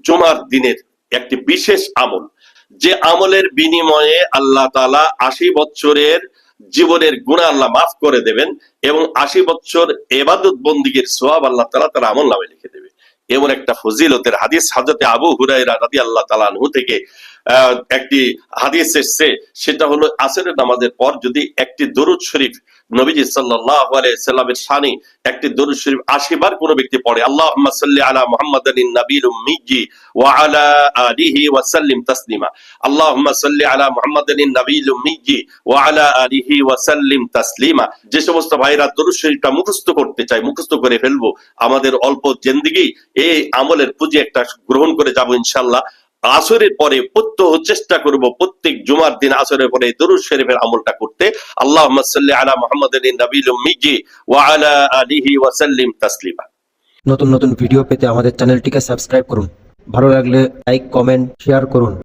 জুমার দিনের একটি বিশেষ আমল, যে আমলের বিনিময়ে আল্লাহ তাআলা 80 বছরের জীবনের গুনাহ আল্লাহ মাফ করে দেবেন এবং 80 বছর ইবাদত বন্দেগীর সওয়াব আল্লাহ তাআলা তার আমলনামায় লিখে দেবে। এমন একটা ফজিলতের হাদিস হযরত আবু হুরায়রা রাদিয়াল্লাহু তাআলা আনহু থেকে একটি হাদিস এসেছে, সেটা হলো আসরের নামাজের পর যদি একটি দরুদ শরীফ নবীজি সাল্লাল্লাহু আলাইহি সাল্লামের শানে একটি দরুদ শরীফ 80 বার কোন ব্যক্তি পড়ে, আল্লাহুম্মা সাল্লি আলা মুহাম্মাদিন নাবিয়্যিল উম্মিয়্যি ওয়া আলা আলিহি ওয়া সাল্লিম তাসলিমা, আল্লাহুম্মা সাল্লি আলা মুহাম্মাদিন নাবিয়্যিল উম্মিয়্যি ওয়া আলা আলিহি ওয়া সাল্লিম তাসলিমা। যে সমস্ত ভাইরা দরুদ শরীফটা মুখস্থ করতে চায়, মুখস্থ করে ফেলবো, আমাদের অল্প জিন্দেগি এই আমলের পুঁজি একটা গ্রহণ করে যাব ইনশাআল্লাহ। আসরের পরে প্রত্যহ চেষ্টা করব প্রত্যেক জুমার দিন আসরের পরে দরুদ শরীফের আমলটা করতে, আল্লাহুম্মা সাল্লি আলা মুহাম্মাদিন নাবিয়্যিল উম্মিয়্যি ওয়া আলা আলিহি ওয়া সাল্লিম তাসলিমা। নতুন নতুন ভিডিও পেতে আমাদের চ্যানেলটিকে সাবস্ক্রাইব করুন। ভালো লাগলে লাইক, কমেন্ট, শেয়ার করুন।